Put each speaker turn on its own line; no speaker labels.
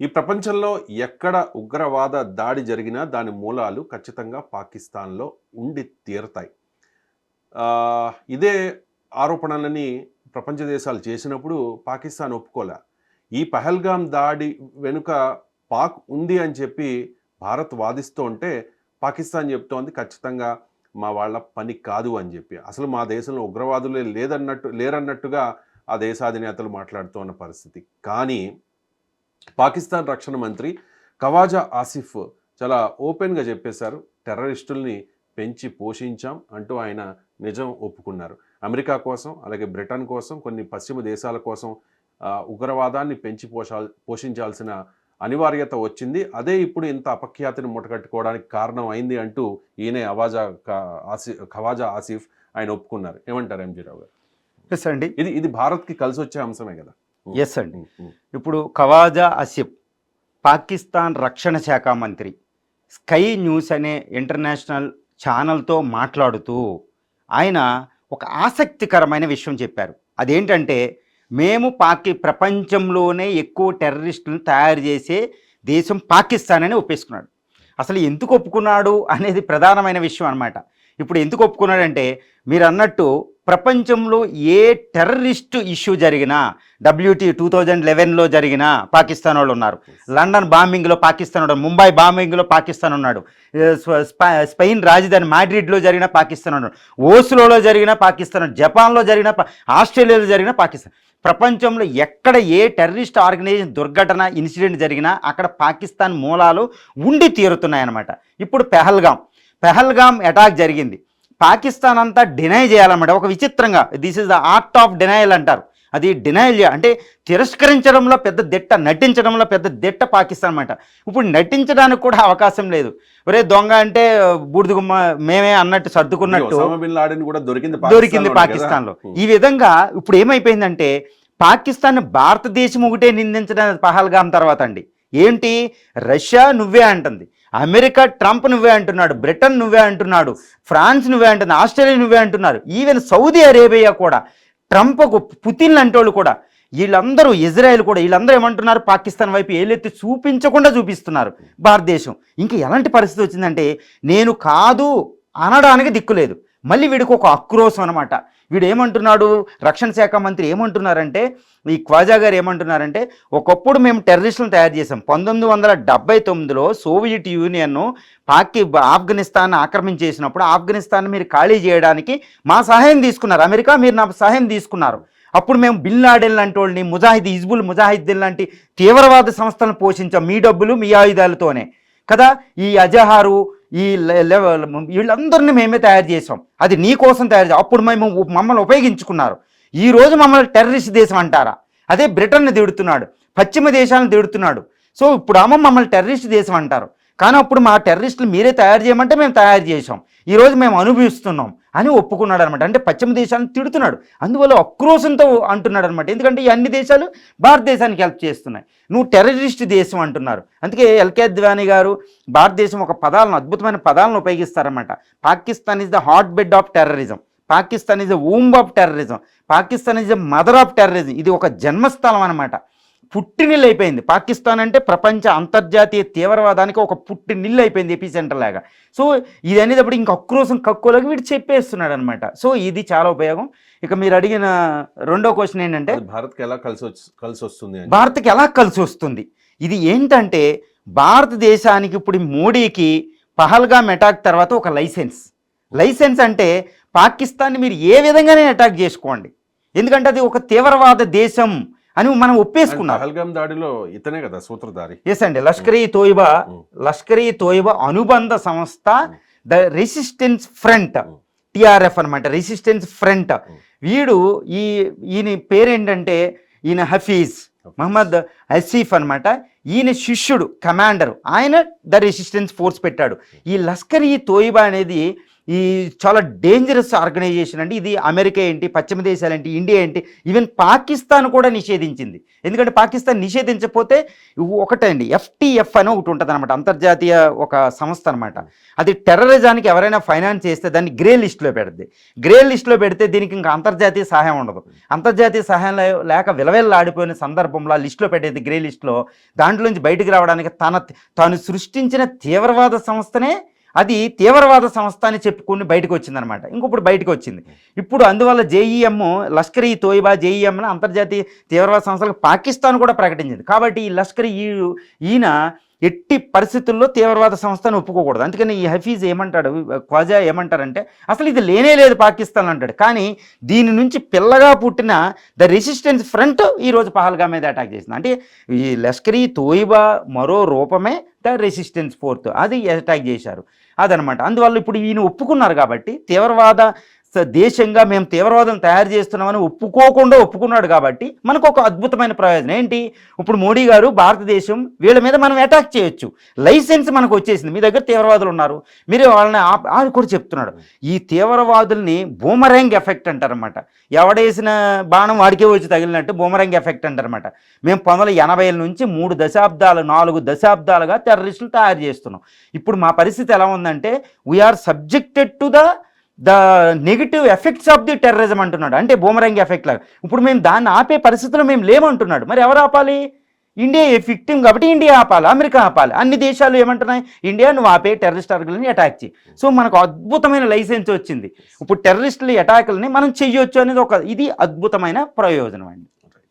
ఈ ప్రపంచంలో ఎక్కడ ఉగ్రవాద దాడి జరిగినా దాని మూలాలు ఖచ్చితంగా పాకిస్తాన్‌లో ఉండి తీరతాయి. ఇదే ఆరోపణలని ప్రపంచ దేశాలు చేసినప్పుడు పాకిస్తాన్ ఒప్పుకోలే. ఈ పహల్గామ్ దాడి వెనుక పాక్ ఉంది అని చెప్పి భారత్ వాదిస్తూ ఉంటే, పాకిస్తాన్ చెప్తోంది ఖచ్చితంగా మా వాళ్ళ పని కాదు అని చెప్పి. అసలు మా దేశంలో ఉగ్రవాదులే లేరన్నట్టుగా ఆ దేశాధినేతలు మాట్లాడుతూ ఉన్న పరిస్థితి. కానీ పాకిస్తాన్ రక్షణ మంత్రి ఖవాజా ఆసిఫ్ చాలా ఓపెన్‌గా చెప్పేశారు. టెర్రరిస్టుల్ని పెంచి పోషించాం అంటూ ఆయన నిజం ఒప్పుకున్నారు. అమెరికా కోసం, అలాగే బ్రిటన్ కోసం, కొన్ని పశ్చిమ దేశాల కోసం ఉగ్రవాదాన్ని పెంచి పోషించాల్సిన అనివార్యత వచ్చింది. అదే ఇప్పుడు ఇంత అపఖ్యాతిని మూటగట్టుకోవడానికి కారణం అయింది అంటూ ఈయనే ఖవాజా ఆసిఫ్ ఆయన ఒప్పుకున్నారు. ఏమంటారు ఎంజీ రావు గారు?
ఎస్ అండి,
ఇది భారత్‌కి కలిసొచ్చే అంశమే కదా.
ఎస్ అండి. ఇప్పుడు ఖవాజా ఆసిఫ్ పాకిస్తాన్ రక్షణ శాఖ మంత్రి స్కై న్యూస్ అనే ఇంటర్నేషనల్ ఛానల్తో మాట్లాడుతూ ఆయన ఒక ఆసక్తికరమైన విషయం చెప్పారు. అదేంటంటే, మేము ప్రపంచంలోనే ఎక్కువ టెర్రరిస్టులను తయారు చేసే దేశం పాకిస్తాన్ అని ఒప్పేసుకున్నాడు. అసలు ఎందుకు ఒప్పుకున్నాడు అనేది ప్రధానమైన విషయం అన్నమాట. ఇప్పుడు ఎందుకు ఒప్పుకున్నాడంటే, మీరు అన్నట్టు ప్రపంచంలో ఏ టెర్రరిస్ట్ ఇష్యూ జరిగినా, WT 2011లో జరిగిన పాకిస్తాన్ వాళ్ళు ఉన్నారు, లండన్ బాంబింగ్లో పాకిస్తాన్ ఉన్నాడు, ముంబై బాంబింగ్లో పాకిస్తాన్ ఉన్నాడు, స్పెయిన్ రాజధాని మాడ్రిడ్లో జరిగిన పాకిస్తాన్ ఉన్నాడు, ఓస్లోలో జరిగిన పాకిస్తాన్, జపాన్లో జరిగిన, ఆస్ట్రేలియాలో జరిగిన పాకిస్తాన్. ప్రపంచంలో ఎక్కడ ఏ టెర్రరిస్ట్ ఆర్గనైజేషన్ దుర్ఘటన ఇన్సిడెంట్ జరిగినా అక్కడ పాకిస్తాన్ మూలాలు ఉండి తీరుతున్నాయన్నమాట. ఇప్పుడు పెహల్గామ్ అటాక్ జరిగింది. పాకిస్తాన్ అంతా డినై చేయాలన్నమాట. ఒక విచిత్రంగా, this is the art of denial అంటారు. అది డినయల్ అంటే తిరస్కరించడంలో పెద్ద దిట్ట, నటించడంలో పెద్ద దిట్ట పాకిస్తాన్ అన్నమాట. ఇప్పుడు నటించడానికి కూడా అవకాశం లేదు. ఒరే దొంగ అంటే బూడిదగుమ్మ మేమే అన్నట్టు సర్దుకున్నట్టు దొరికింది పాకిస్తాన్లో. ఈ విధంగా ఇప్పుడు ఏమైపోయిందంటే, పాకిస్తాన్ భారతదేశం ఒకటే నిందించడం పహల్గామ్ తర్వాత అండి. ఏంటి, రష్యా నువ్వే అంటుంది, అమెరికా ట్రంప్ నువ్వే అంటున్నాడు, బ్రిటన్ నువ్వే అంటున్నాడు, ఫ్రాన్స్ నువ్వే అంటుంది, ఆస్ట్రేలియా నువ్వే అంటున్నారు, ఈవెన్ సౌదీ అరేబియా కూడా, ట్రంప్కు పుతిన్ అంటోళ్ళు కూడా, వీళ్ళందరూ, ఇజ్రాయెల్ కూడా, వీళ్ళందరూ ఏమంటున్నారు, పాకిస్తాన్ వైపు ఏలెత్తి చూపించకుండా చూపిస్తున్నారు భారతదేశం. ఇంకా ఎలాంటి పరిస్థితి వచ్చిందంటే, నేను కాదు అనడానికి దిక్కులేదు. మళ్ళీ వీడికి ఒక ఆక్రోశం అనమాట. వీడు ఏమంటున్నాడు, రక్షణ శాఖ మంత్రి ఏమంటున్నారంటే, ఈ ఖవాజా గారు ఏమంటున్నారంటే, ఒకప్పుడు మేము టెర్రరిస్టులను తయారు చేసాం. 1979లో సోవియట్ యూనియన్ను ఆఫ్ఘనిస్తాన్ ఆక్రమించేసినప్పుడు ఆఫ్ఘనిస్తాన్ మీరు ఖాళీ చేయడానికి మా సహాయం తీసుకున్నారు, అమెరికా మీరు నా సహాయం తీసుకున్నారు. అప్పుడు మేము బిన్ లాడెన్ లాంటి వాళ్ళని, హిజ్బుల్ ముజాహిద్దీన్ లాంటి తీవ్రవాద సంస్థలను పోషించాం, మీ డబ్బులు మీ ఆయుధాలతోనే కదా. ఈ అజహారు, ఈ వీళ్ళందరినీ మేమే తయారు చేసాం, అది నీ కోసం తయారు చేసాం. అప్పుడు మమ్మల్ని ఉపయోగించుకున్నారు. ఈరోజు మమ్మల్ని టెర్రరిస్ట్ దేశం అంటారా? అదే బ్రిటన్ని తిడుతున్నాడు, పశ్చిమ దేశాలను తిడుతున్నాడు. సో ఇప్పుడు మమ్మల్ని టెర్రరిస్ట్ దేశం అంటారు. కానీ అప్పుడు మా టెర్రరిస్టులు మీరే తయారు చేయమంటే మేము తయారు చేసాం, ఈరోజు మేము అనుభవిస్తున్నాం అని ఒప్పుకున్నాడు అనమాట. అంటే పశ్చిమ దేశాలను తిడుతున్నాడు, అందువల్ల ఆక్రోశంతో అంటున్నాడు అనమాట. ఎందుకంటే ఈ అన్ని దేశాలు భారతదేశానికి హెల్ప్ చేస్తున్నాయి, నువ్వు టెర్రరిస్ట్ దేశం అంటున్నారు. అందుకే ఎల్కే అద్వానీ గారు భారతదేశం ఒక అద్భుతమైన పదాలను ఉపయోగిస్తారన్నమాట. Pakistan is the hotbed of terrorism, Pakistan is the womb of terrorism, Pakistan is the mother of terrorism. ఇది ఒక జన్మస్థలం అనమాట, పుట్టినిల్లు అయిపోయింది. పాకిస్తాన్ అంటే ప్రపంచ అంతర్జాతీయ తీవ్రవాదానికి ఒక పుట్టినిల్లు అయిపోయింది, ఎపీ సెంటర్ లాగా. సో ఇది అనేటప్పుడు ఇంకా ఆక్రోశం కక్కువలాగా వీడు చెప్పేస్తున్నాడు అనమాట. సో ఇది చాలా ఉపయోగం. ఇక మీరు అడిగిన రెండో క్వశ్చన్ ఏంటంటే,
భారత్కి ఎలా
కలిసి వస్తుంది. ఇది ఏంటంటే, భారతదేశానికి ఇప్పుడు మోడీకి పహల్గామ్ అటాక్ తర్వాత ఒక లైసెన్స్ అంటే పాకిస్తాన్ని మీరు ఏ విధంగానే అటాక్ చేసుకోండి, ఎందుకంటే అది ఒక తీవ్రవాద దేశం అని మనం ఒప్పేసుకున్నాం.
పహల్గామ్ దాడిలో ఇతనే కదా సూత్రధారి.
ఎస్ అండి, లష్కర్ ఈ తోయిబా అనుబంధ సంస్థ, ద రెసిస్టెన్స్ ఫ్రంట్, TRF అనమాట, రెసిస్టెన్స్ ఫ్రంట్. వీడు ఈయన పేరేంటంటే, ఈయన హఫీజ్ మహమ్మద్ హసీఫ్ అనమాట. ఈయన శిష్యుడు, కమాండర్, ఆయన ద రెసిస్టెన్స్ ఫోర్స్ పెట్టాడు. ఈ లష్కర్ ఈ తోయిబా అనేది ఈ చాలా డేంజరస్ ఆర్గనైజేషన్ అండి ఇది. అమెరికా ఏంటి, పశ్చిమ దేశాలు ఏంటి, ఇండియా ఏంటి, ఈవెన్ పాకిస్తాన్ కూడా నిషేధించింది. ఎందుకంటే పాకిస్తాన్ నిషేధించకపోతే ఒకటండి FTF అని ఒకటి ఉంటుంది అనమాట, అంతర్జాతీయ ఒక సంస్థ అనమాట. అది టెర్రరిజానికి ఎవరైనా ఫైనాన్స్ చేస్తే దాన్ని గ్రే లిస్టులో పెడుతుంది. గ్రే లిస్టులో పెడితే దీనికి ఇంకా అంతర్జాతీయ సహాయం ఉండదు. అంతర్జాతీయ సహాయం లేక విలవిల్లాడిపోయిన సందర్భంలో ఆ లిస్టులో పెట్టేది గ్రే లిస్టులో. దాంట్లోంచి బయటికి రావడానికి తాను సృష్టించిన తీవ్రవాద సంస్థనే అది తీవ్రవాద సంస్థ అని చెప్పుకుని బయటకు వచ్చిందనమాట. ఇంకొప్పుడు బయటకు వచ్చింది. ఇప్పుడు అందువల్ల JEM, లష్కర్ ఈ తోయిబా, JEMని అంతర్జాతీయ తీవ్రవాద సంస్థలకు పాకిస్తాన్ కూడా ప్రకటించింది. కాబట్టి ఈ లష్కర్ ఈయన ఎట్టి పరిస్థితుల్లో తీవ్రవాద సంస్థను ఒప్పుకోకూడదు. అందుకని ఈ హఫీజ్ ఏమంటాడు, ఖ్వాజా ఏమంటారంటే అసలు ఇది లేనే లేదు పాకిస్తాన్ అంటాడు. కానీ దీని నుంచి పిల్లగా పుట్టిన ద రెసిస్టెన్స్ ఫ్రంట్ ఈరోజు పహల్గామ్ మీద అటాక్ చేసింది. అంటే ఈ లష్కర్ ఈ తోయిబా మరో రూపమే ద రెసిస్టెన్స్ ఫోర్స్, అది అటాక్ చేశారు అదనమాట. అందువల్ల ఇప్పుడు ఈయన ఒప్పుకున్నారు కాబట్టి తీవ్రవాద దేశంగా మేము తీవ్రవాదం తయారు చేస్తున్నామని ఒప్పుకున్నాడు కాబట్టి మనకు ఒక అద్భుతమైన ప్రయోజనం ఏంటి, ఇప్పుడు మోడీ గారు భారతదేశం వీళ్ళ మీద మనం అటాక్ చేయొచ్చు, లైసెన్స్ మనకు వచ్చేసింది. మీ దగ్గర తీవ్రవాదులు ఉన్నారు, మీరు వాళ్ళని అది కూడా చెప్తున్నాడు. ఈ తీవ్రవాదుల్ని బూమరాంగ్ ఎఫెక్ట్ అంటారనమాట. ఎవడేసిన బాణం వాడికే వచ్చి తగిలినట్టు బూమరాంగ్ ఎఫెక్ట్ అంటారనమాట. మేము 1980 నుంచి 4 దశాబ్దాలుగా టెర్రరిస్టులు తయారు చేస్తున్నాం. ఇప్పుడు మా పరిస్థితి ఎలా ఉందంటే we are subjected to the negative effects of the terrorism అంటున్నాడు. అంటే బూమరాంగ్ ఎఫెక్ట్ లాగా ఇప్పుడు మేము దాన్ని ఆపే పరిస్థితుల్లో మేము లేమంటున్నాడు. మరి ఎవరు ఆపాలి? ఇండియా విక్టిమ్ కాబట్టి ఇండియా ఆపాలి, అమెరికా ఆపాలి. అన్ని దేశాలు ఏమంటున్నాయి, ఇండియా నువ్వు ఆపే టెర్రరిస్ట్ ఆర్గనైజేషన్ని అటాక్ చేయి. సో మనకు అద్భుతమైన లైసెన్స్ వచ్చింది. ఇప్పుడు టెర్రరిస్టుల అటాకులని మనం చెయ్యొచ్చు అనేది ఇది అద్భుతమైన ప్రయోజనం అండి.